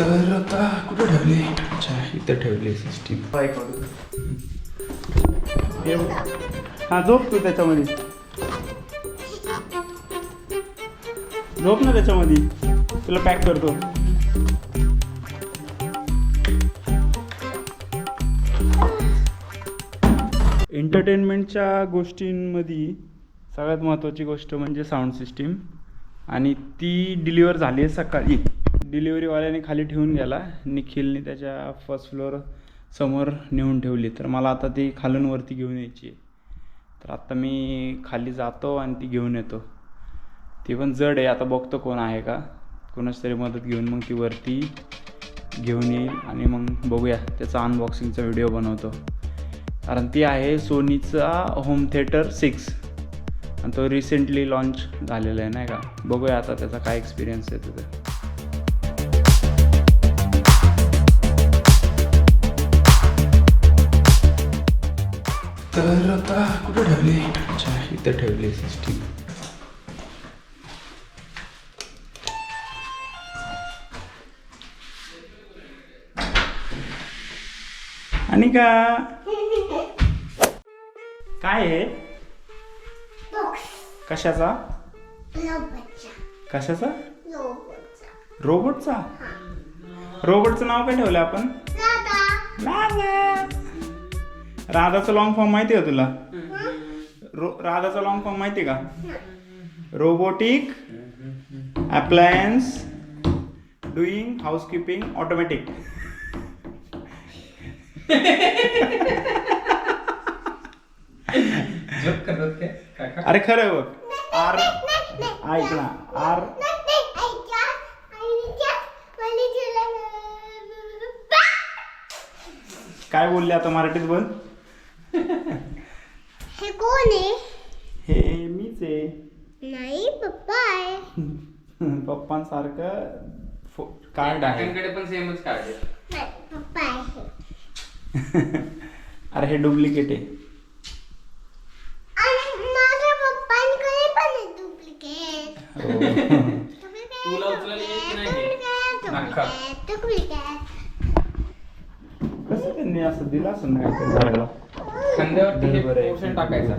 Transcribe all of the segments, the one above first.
तर आता कुठे ठेवली? अच्छा, इथं ठेवली सिस्टीम. हा, झोप तू त्याच्यामध्ये, झोप ना त्याच्यामध्ये, तुला पॅक करतो. एंटरटेनमेंटच्या गोष्टींमध्ये सगळ्यात महत्त्वाची गोष्ट म्हणजे साऊंड सिस्टीम, आणि ती डिलिव्हर झाली आहे सकाळी. डिलिव्हरीवाल्याने खाली ठेवून गेला, निखिलने त्याच्या फर्स्ट फ्लोअर समोर नेऊन ठेवली. तर मला आता ती खालून वरती घेऊन यायची आहे. तर आत्ता मी खाली जातो आणि ती घेऊन येतो. ती पण जड आहे, आता बघतो कोण आहे का, कोणाच तरी मदत घेऊन मग ती वरती घेऊन येईल आणि मग बघूया, त्याचा अनबॉक्सिंगचा व्हिडिओ बनवतो. कारण ती आहे सोनीचा होम थिएटर 6 आणि तो रिसेंटली लॉन्च झालेला आहे नाही का. बघूया आता त्याचा काय एक्सपिरियन्स आहे तिथे. तर आता कुठे ठेवली? अच्छा, इथं ठेवली सिस्टीम. आणि का काय आहे? कशाचा? कशाचा? रोबोटचा. रोबोटचं नाव काय ठेवलं आपण? राधा. राधाचा लॉंग फॉर्म माहिती आहे का तुला? राधाचा लॉंग फॉर्म माहिती आहे का? Robotic appliance doing housekeeping automatic. अरे खरं बघ. आर ऐक ना, आर काय बोलले आता मराठीत बोल. हे कोण आहे? हे मीच आहे. नाही, पप्पा आहे. पप्पांसारखं कार्ड आहे. पण सेमच कार्ड आहे. नाही, पप्पा आहे. अरे हे डुप्लिकेट आहे. आणि माझ्या पप्पांकडे पण आहे डुप्लिकेट. तुला उचलायला येत नाही. कसं त्यांनी असं दिलं असं नाही करायला. खांद्यावरती बरं आहे. पोर्शन टाकायचा.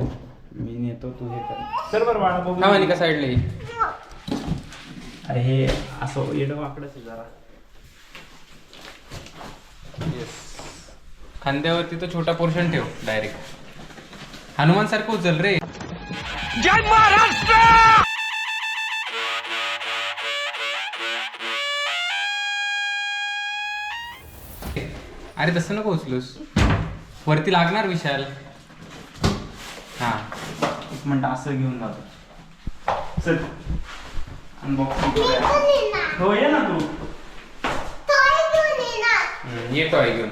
मी नेतो, तू हे कर. सर बरं बाळा बघू. हा, का साईडला ये. अरे हे असं येडं वाकडच आहे जरा. खांद्यावरती तो छोटा पोर्शन ठेव डायरेक्ट. हनुमान सारखं उचल रे. जय महाराष्ट्र. अरे तसं नको उचलूस, वरती लागणार विशाल. हा, एक मिनिट असं घेऊन जातो. चल अनबॉक्सिंग करूया. हो ये ना तू. येतो आहे घेऊन.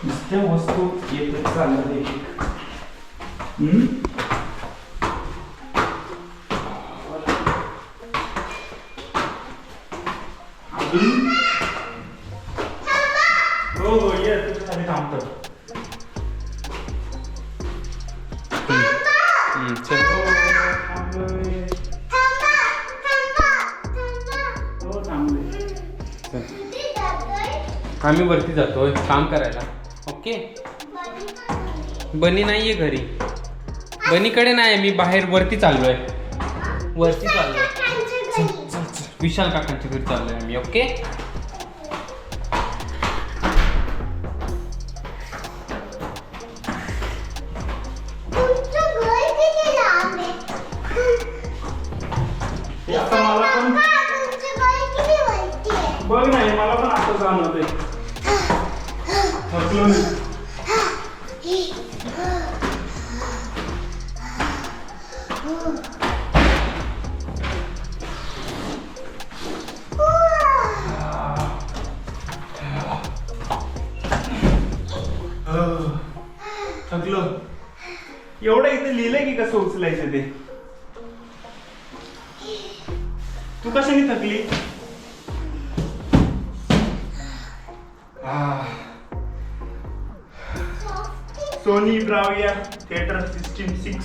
नुसत्या वस्तू येत चालत. हो हो ये, तुझ्यासाठी थांबतो. चल. हो थांबले. आम्ही वरती जातोय काम करायला. ओके. बनी नाहीये घरी. बनीकडे नाही, मी बाहेर वरती चाललोय. वरती चाललोय. विशाल काकांच्या घरी चाललोय आम्ही. ओके. आता मला पण बघ नाही, मला पण आता जाणवतंय. थकलो मी. थकलो. एवढं इथे लिहिलंय की कसं उचलायचं ते. तू कशाने थकली? Sony Bravia theatre system 6.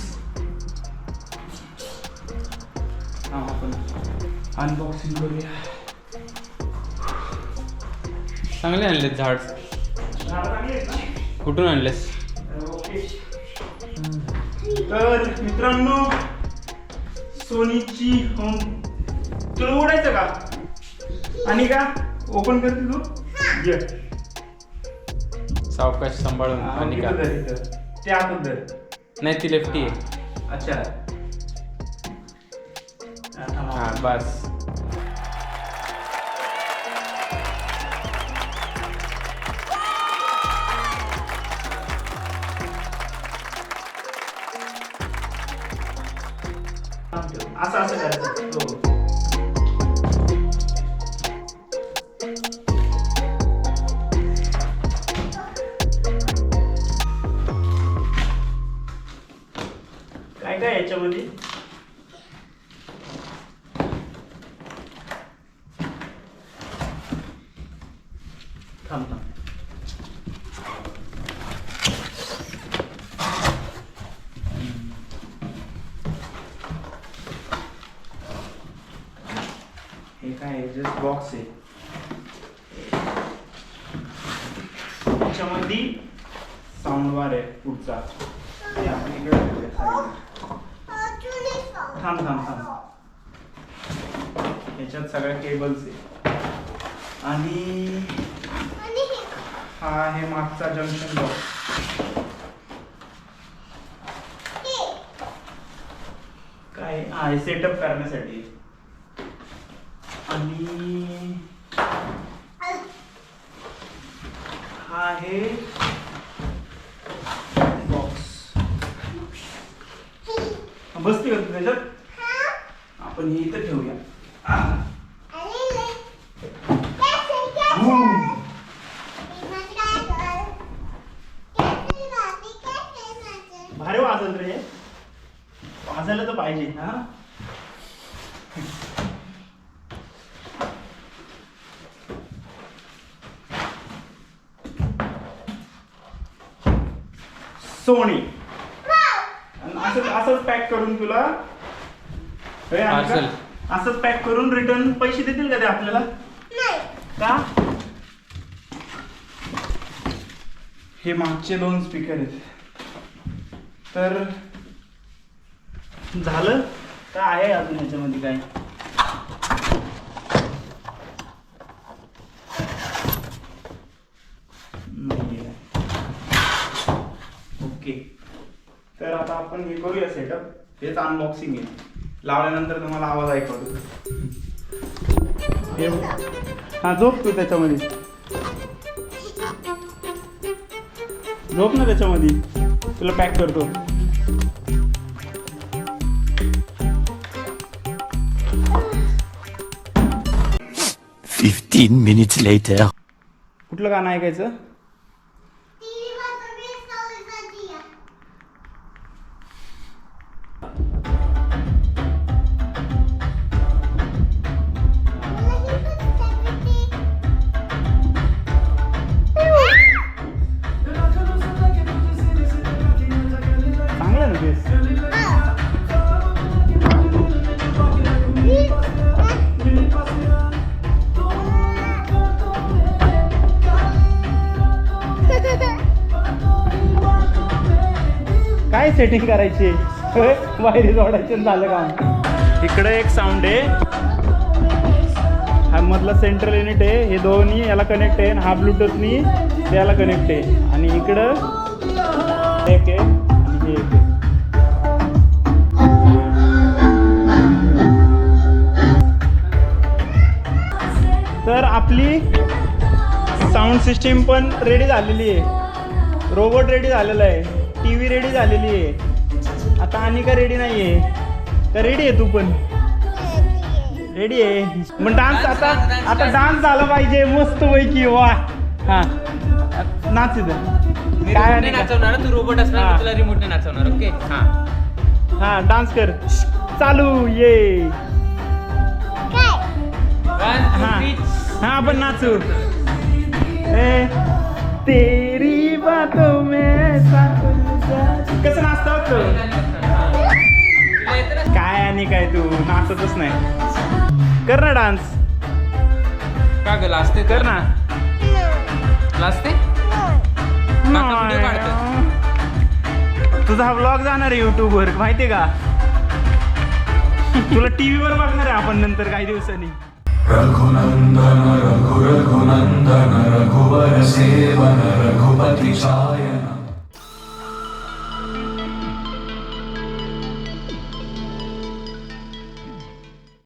हा आपण अनबॉक्सिंग करूया. चांगले आणलेत झाड. कुठून आणलेस? ओके. तर मित्रांनो सोनीची होम, तुला उघडायचं का आणि का ओपन करते तू? ये. सावकाश सांभाळून. आणि इथं का धर, इथं. ते आतून धर. नाही ती लेफ्टी आहे. अच्छा. हा बस. असं असं करायचं. हो. काय काय याच्यामध्ये? थांब थांब. हे काय आहे? जस्ट बॉक्स आहे. त्याच्यामध्ये साऊंड बार आहे पुढचा. ते आपण इकडे ठेवूया side ला. थांब थांब थांब. याच्यात सगळ्या केबल्स आहे आणि हा आहे मागचा जंक्शन बॉक्स. काय हा हे सेटअप करण्यासाठी. आणि हा आहे बॉक्स. बसते का तू त्याच्यात? आपण हे इथं ठेवूया. भारी वाजल रे. वाजायला तर पाहिजे. हा सोनी. असंच असंच पॅक करून तुला Parcel. असंच पॅक करून रिटर्न पैसे देतील का ते आपल्याला? का? हे मागचे 2 स्पीकर आहेत. तर झालं का आहे अजून ह्याच्यामध्ये काय? ओके. तर आता आपण हे करूया सेटअप. हेच अनबॉक्सिंग आहे. लावल्यानंतर तुम्हाला आवाज ऐकवतो. हा झोप तू त्याच्यामध्ये. झोप ना त्याच्यामध्ये. तुला पॅक करतो. minutes later. कुठलं गाणं ऐकायचं? चांगलं ना तेच. काय सेटिंग करायची? वायरी जोडायचे झालं काम. इकडे एक साऊंड आहे. हा मधला सेंट्रल युनिट आहे. हे दोन्ही याला कनेक्ट आहे. हा ब्लूटूथनी याला कनेक्ट आहे. आणि इकडं एक आहे आणि हे एक आहे. तर आपली साऊंड सिस्टीम पण रेडी झालेली आहे. रोबोट रेडी झालेला आहे. TV रेडी झालेली आहे. आता आणि का रेडी नाही आहे का? रेडी आहे तू पण? रेडी आहे. मग डान्स आता डान्स झाला पाहिजे मस्त पैकी. वा. हा नाच इथं. काय नाही नाचवणार. तू रोबोट असणार. तुला रिमोटने नाचवणार. ओके. हा डान्स कर. चालू. ये. हा आपण नाचू. तेरी बातों में कसं नाचतं? काय आणि काय तू नाचतच नाही. कर ना डान्स, का ग लाजते कर ना. लाजते काका व्हिडिओ काढतात. तुझा हा ब्लॉग जाणार आहे युट्यूबवर माहितीये का. तुला टीव्हीवर बघणार आहे आपण नंतर काही दिवसांनी. रघुनंदन रघुनंदन रघुवर सेवन रघुपति छाया